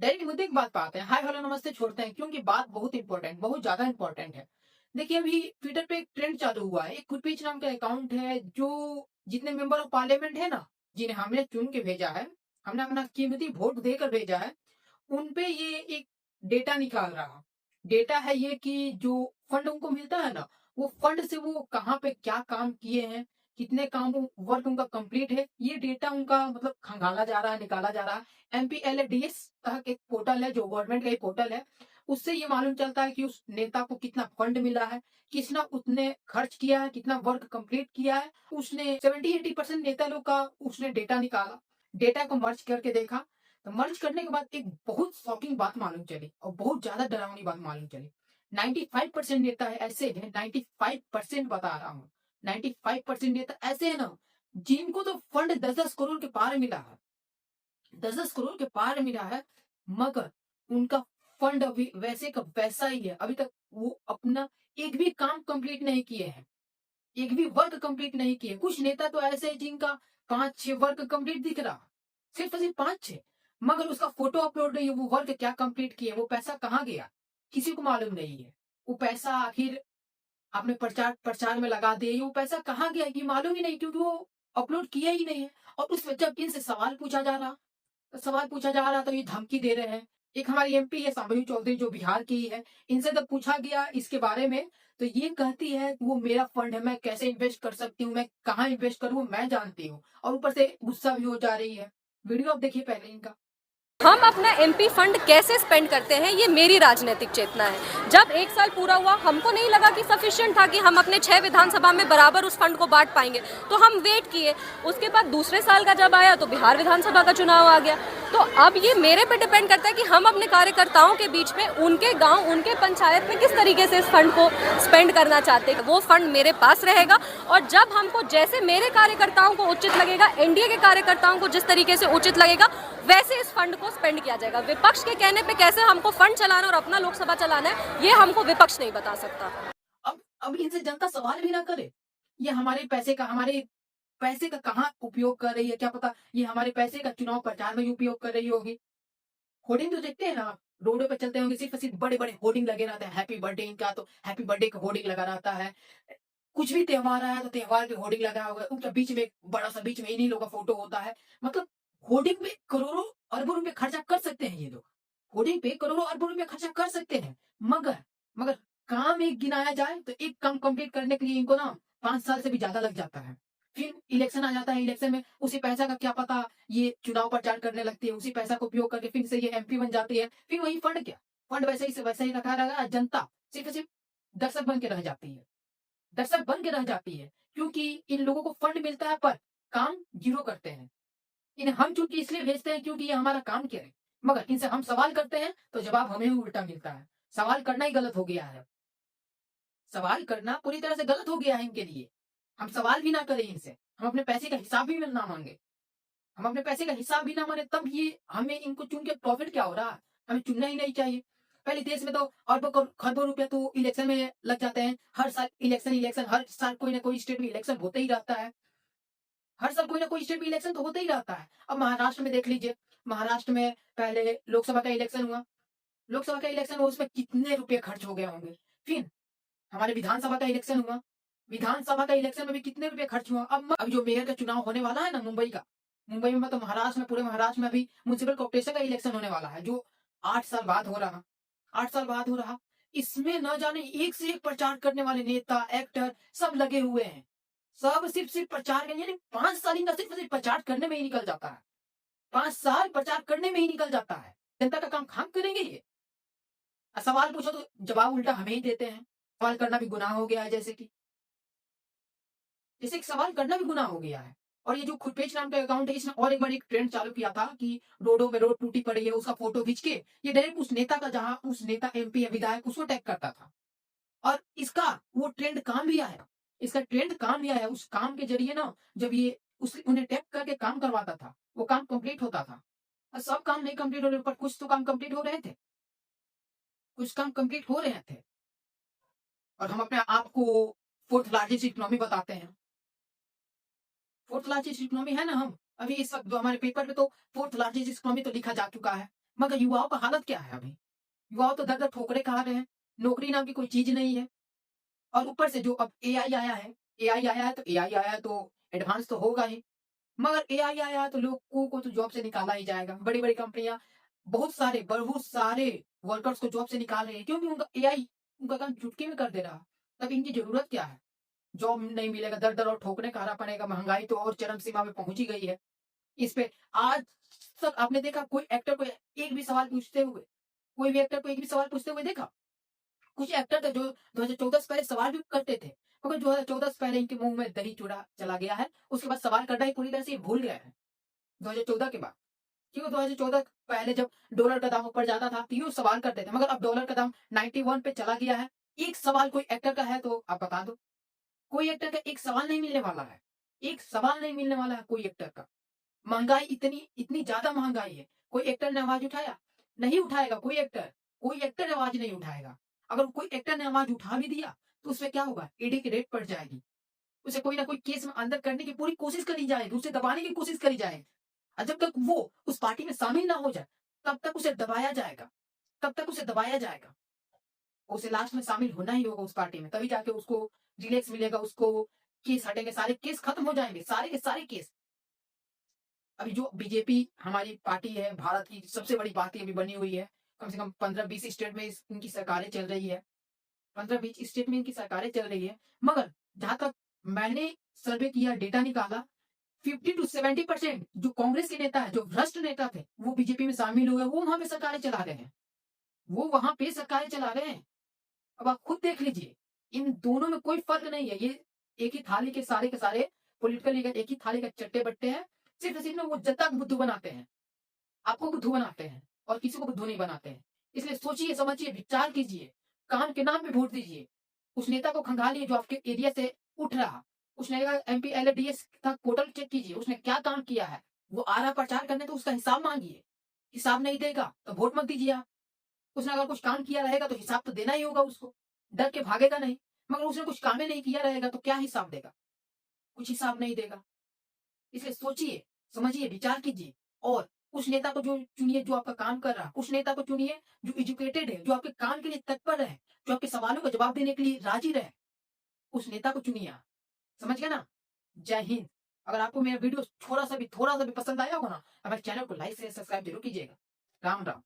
Direct मुद्दे की बात पे आते हैं। हाय हेलो नमस्ते छोड़ते हैं क्योंकि बात बहुत इंपॉर्टेंट, बहुत ज्यादा इंपॉर्टेंट है। देखिए अभी ट्विटर पे एक ट्रेंड चालू हुआ है। एक कुलपीच नाम का अकाउंट है जो जितने मेंबर ऑफ पार्लियामेंट है ना, जिन्हें हमने चुन के भेजा है, हमने अपना कीमती वोट देकर भेजा है, उन पे ये एक डेटा निकाल रहा। डेटा है ये कि जो फंड उनको मिलता है ना, वो फंड से वो कहाँ पे क्या काम किए हैं, कितने काम वर्क उनका कंप्लीट है, ये डेटा उनका मतलब खंगाला जा रहा है, निकाला जा रहा है। MPLADS तक एक पोर्टल है जो गवर्नमेंट का ही पोर्टल है। उससे ये मालूम चलता है कि उस नेता को कितना फंड मिला है, कितना उतने खर्च किया है, कितना वर्क कंप्लीट किया है। उसने 70-80% नेता लोग का उसने डेटा निकाला। डेटा को मर्ज करके देखा, तो मर्ज करने के बाद एक बहुत शॉकिंग बात मालूम चली और बहुत ज्यादा डरावनी बात मालूम चली। 95% नेता है ऐसे हैं, 95% बता रहा हूँ, 95% नेता ऐसे है ना, जिनको तो फंड 10-10 करोड़ के पार मिला है, 10-10 करोड़ के पार मिला है, मगर उनका फंड अभी वैसे का वैसा ही है। अभी तक वो अपना एक भी काम कंप्लीट नहीं किए हैं, एक भी वर्क कंप्लीट नहीं किए। कुछ नेता तो ऐसे हैं जिनका 5-6 वर्क कंप्लीट दिख रहा, सिर्फ 5-6, मगर उसका फोटो अपलोड नहीं है। वो वर्क क्या कंप्लीट किए, वो पैसा कहाँ गया, किसी को मालूम नहीं है। वो पैसा आखिर आपने प्रचार प्रचार में लगा दिए, वो पैसा कहाँ गया ये मालूम ही नहीं, क्योंकि वो अपलोड किया ही नहीं है। और उस जब इनसे सवाल पूछा जा रहा तो ये धमकी दे रहे हैं। एक हमारी MP है शांभवी चौधरी जो बिहार की ही है, इनसे जब पूछा गया इसके बारे में, तो ये कहती है कि वो मेरा फंड है, मैं कैसे इन्वेस्ट कर सकती हूँ, मैं कहाँ इन्वेस्ट करूँ, मैं जानती हूँ। और ऊपर से गुस्सा भी हो जा रही है। वीडियो आप देखिए पहले इनका। हम अपना MP फंड कैसे स्पेंड करते हैं, ये मेरी राजनीतिक चेतना है। जब 1 साल पूरा हुआ, हमको नहीं लगा कि सफिशिएंट था कि हम अपने 6 विधानसभा में बराबर उस फंड को बांट पाएंगे, तो हम वेट किए। उसके बाद दूसरे साल का जब आया तो बिहार विधानसभा का चुनाव आ गया। तो अब ये मेरे पे डिपेंड करता है कि हम अपने कार्यकर्ताओं के बीच में, उनके गांव, उनके पंचायत में किस तरीके से इस फंड को स्पेंड करना चाहते हैं। वो फंड मेरे पास रहेगा और जब हमको, जैसे मेरे कार्यकर्ताओं को उचित लगेगा, NDA के कार्यकर्ताओं को जिस तरीके से उचित लगेगा, वैसे इस फंड को स्पेंड किया जाएगा। विपक्ष के कहने पे कैसे हमको फंड चलाना और अपना लोकसभा चलाना है, ये हमको विपक्ष नहीं बता सकता। अब इनसे जनता सवाल भी ना करे, ये हमारे पैसे का कहाँ उपयोग कर रही है, क्या पता ये हमारे पैसे का चुनाव प्रचार में उपयोग कर रही होगी। होर्डिंग तो देखते हैं ना, रोडों पे चलते होंगे, सिर्फ सिर्फ बड़े बड़े होर्डिंग लगे रहते हैं। हैप्पी बर्थडे इनका तो हैप्पी बर्थडे का होर्डिंग लगा रहता है। कुछ भी त्योहार आया तो त्योहार के होर्डिंग लगा होगा, उनके बीच में बड़ा सा बीच में इन्हीं लोगों का फोटो होता है। मतलब होर्डिंग में करोड़ों अरबों रुपए खर्चा कर सकते हैं ये लोग, होर्डिंग पे करोड़ों अरबों रुपए खर्चा कर सकते हैं, मगर मगर काम एक गिनाया जाए तो एक काम कंप्लीट करने के लिए इनको ना 5 साल से भी ज्यादा लग जाता है। फिर इलेक्शन आ जाता है, इलेक्शन में उसी पैसा का क्या पता ये चुनाव प्रचार करने लगती है, उसी पैसा का उपयोग करके फिर से ये MP बन जाती है। फिर वही फंड क्या, फंड वैसे ही से वैसे ही रखा रहेगा। जनता सिर्फ दर्शक बन के रह जाती है, दर्शक बन के रह जाती है, क्योंकि इन लोगों को फंड मिलता है पर काम जीरो करते हैं। इन्हें हम चूंकि इसलिए भेजते हैं क्योंकि ये हमारा काम करे, मगर इनसे हम सवाल करते हैं तो जवाब हमें ही उल्टा मिलता है। सवाल करना ही गलत हो गया है, सवाल करना पूरी तरह से गलत हो गया है इनके लिए। हम सवाल भी ना करें इनसे, हम अपने पैसे का हिसाब भी ना मांगे, हम अपने पैसे का हिसाब भी ना माने, तब ये हमें इनको चुन के प्रॉफिट क्या हो रहा है। हमें चुनना ही नहीं चाहिए। पहले देश में तो अरबों खरबों रुपया तो इलेक्शन में लग जाते हैं। हर साल इलेक्शन इलेक्शन, हर साल कोई ना कोई स्टेट में इलेक्शन होता ही रहता है, हर साल कोई ना कोई स्टेट में इलेक्शन तो होता ही रहता है। अब महाराष्ट्र में देख लीजिए, महाराष्ट्र में पहले लोकसभा का इलेक्शन हुआ, लोकसभा का इलेक्शन हुआ, उसमें कितने रुपए खर्च हो गए होंगे। फिर हमारे विधानसभा का इलेक्शन हुआ, विधानसभा का इलेक्शन में भी कितने रुपए खर्च हुआ। अब जो मेयर का चुनाव होने वाला है ना मुंबई का, मुंबई में मतलब महाराष्ट्र में, पूरे महाराष्ट्र में अभी म्युनिसिपल कॉर्पोरेशन का इलेक्शन होने वाला है, जो 8 साल बाद हो रहा, 8 साल बाद हो रहा। इसमें न जाने एक से एक प्रचार करने वाले नेता, एक्टर सब लगे हुए हैं। सब सिर्फ सिर्फ प्रचार करने, यानी 5 साल इनका सिर्फ सिर्फ प्रचार करने में ही निकल जाता है, 5 साल प्रचार करने में ही निकल जाता है। जनता का काम खाम करेंगे ये। सवाल पूछो तो जवाब उल्टा हमें ही देते हैं। सवाल करना भी गुनाह हो गया है, जैसे कि सवाल करना भी गुनाह हो गया है। और ये जो खुरपेच नाम का अकाउंट है, इसने और एक बार एक ट्रेंड चालू किया था कि रोडों में रोड टूटी पड़ी है, उसका फोटो खींच के ये डायरेक्ट उस नेता का, जहां उस नेता MP या विधायक, उसको टैग करता था। और इसका वो ट्रेंड काम भी आया, इसका ट्रेंड काम भी आया। उस काम के जरिए ना, जब ये उस उन्हें टैग करके काम करवाता था, वो काम कंप्लीट होता था। और सब काम नहीं कंप्लीट हो रहे, पर कुछ तो काम कंप्लीट हो रहे थे, कुछ काम कंप्लीट हो रहे थे। और हम अपने आप को फोर्थ लार्जेस्ट इकोनॉमी बताते हैं, फोर्थ लार्जेस्ट इकोनॉमी है ना हम। अभी इस वक्त जो हमारे पेपर में तो फोर्थ लार्जेस्ट इकोनॉमी तो लिखा जा चुका है, मगर युवाओं का हालत क्या है अभी? युवाओं तो दर-दर ठोकरें खा रहे हैं, नौकरी नाम की कोई चीज़ नहीं है। और ऊपर से जो अब एआई आया है तो एआई आया है तो एडवांस तो होगा ही। मगर एआई आया है तो लोगों को तो जॉब से निकाला ही जाएगा। बड़ी-बड़ी कंपनियाँ बहुत सारे वर्कर्स को जॉब से निकाल रही है क्योंकि उनका एआई उनका काम चुटकी में कर दे रहा। तब इनकी ज़रूरत क्या है? जॉब नहीं मिलेगा, दर-दर और ठोकरें खाना पड़ेगा, महँगाई तो और चरम सीमा पे पहुँच ही गई है। इस पे आज तक आपने देखा कोई एक्टर को एक भी सवाल पूछते हुए? कोई भी एक्टर को एक भी सवाल पूछते हुए देखा? कुछ एक्टर थे जो 2014 से पहले सवाल भी करते थे, मगर 2014 से पहले इनके मुँह में दही चूड़ा चला गया है, उसके बाद सवाल करना ही पूरी तरह से ये भूल गए हैं, 2014 के बाद। क्यों 2014 पहले जब डॉलर का दाम ऊपर जाता था, तो यूँ सवाल करते थे, मगर अब डॉलर का दाम 91 पे चला गया है। एक सवाल कोई एक्टर का है तो आप बता दो। कोई एक्टर का एक सवाल नहीं मिलने वाला है। एक सवाल नहीं मिलने वाला है कोई एक्टर का। महँगाई इतनी इतनी ज़्यादा महँगाई है, कोई एक्टर ने आवाज़ उठाया? नहीं उठाएगा कोई एक्टर आवाज़ नहीं उठाएगा। अगर कोई एक्टर ने आवाज़ उठा भी दिया, तो उसमें क्या होगा? ईडी की रेड पड़ जाएगी। उसे कोई ना कोई केस में अंदर करने की पूरी कोशिश करी जाएगी, उसे दबाने की कोशिश करी जाएगी। और जब तक वो उस पार्टी में शामिल ना हो जाए, तब तक उसे दबाया जाएगा, तब तक उसे दबाया जाएगा। उसे लास्ट में शामिल होना ही होगा उस पार्टी में, तभी जाके उसको रिलैक्स मिलेगा, उसको केस हटेंगे, सारे केस खत्म हो जाएँगे, सारे के सारे केस। अभी जो बीजेपी हमारी पार्टी है, भारत की सबसे बड़ी पार्टी अभी बनी हुई है। कम से कम 15-20 स्टेट में इनकी सरकारें चल रही है। 15-20 स्टेट में इनकी सरकारें चल रही है। मगर जहाँ तक मैंने सर्वे किया, डेटा निकाला, 50 टू 70% जो कांग्रेस के नेता है, जो भ्रष्ट नेता थे, वो बीजेपी में शामिल हुए, वो वहाँ पे सरकारें चला रहे हैं। वो वहाँ पे सरकारें चला रहे हैं। अब आप खुद देख लीजिए, इन दोनों में कोई फ़र्क नहीं है। ये एक ही थाली के सारे पॉलिटिकल लीडर एक ही थाली के चट्टे-बट्टे हैं। सिर्फ़ और सिर्फ़ ना वो जनता को बुद्धू बनाते हैं। आपको बुद्धू बनाते हैं और किसी को बुद्धू नहीं बनाते हैं। इसलिए सोचिए, समझिए, विचार कीजिए, काम के नाम पे वोट दीजिए। उस नेता को खंगालिए जो आपके एरिया से उठ रहा। उसने कहा एमपी एलडीएस का पोर्टल चेक कीजिए, उसने क्या काम किया है। वो आ रहा प्रचार करने तो उसका हिसाब माँगिए। हिसाब नहीं देगा तो वोट मत दीजिए आप। उसने अगर कुछ काम किया रहेगा तो हिसाब तो देना ही होगा उसको। डर के भागेगा नहीं। मगर उसने कुछ काम ही नहीं किया रहेगा तो क्या हिसाब देगा? कुछ हिसाब नहीं देगा। इसलिए सोचिए, समझिए, विचार कीजिए और उस नेता को जो चुनिए जो आपका काम कर रहा है। उस नेता को चुनिए जो एजुकेटेड है, जो आपके काम के लिए तत्पर है, जो आपके सवालों का जवाब देने के लिए राज़ी रहे। उस नेता को चुनिए आप। समझ गए ना? जय हिंद। अगर आपको मेरा वीडियो थोड़ा-सा भी पसंद आया होगा ना, हमारे चैनल को लाइक, शेयर, सब्सक्राइब ज़रूर कीजिएगा। राम, राम।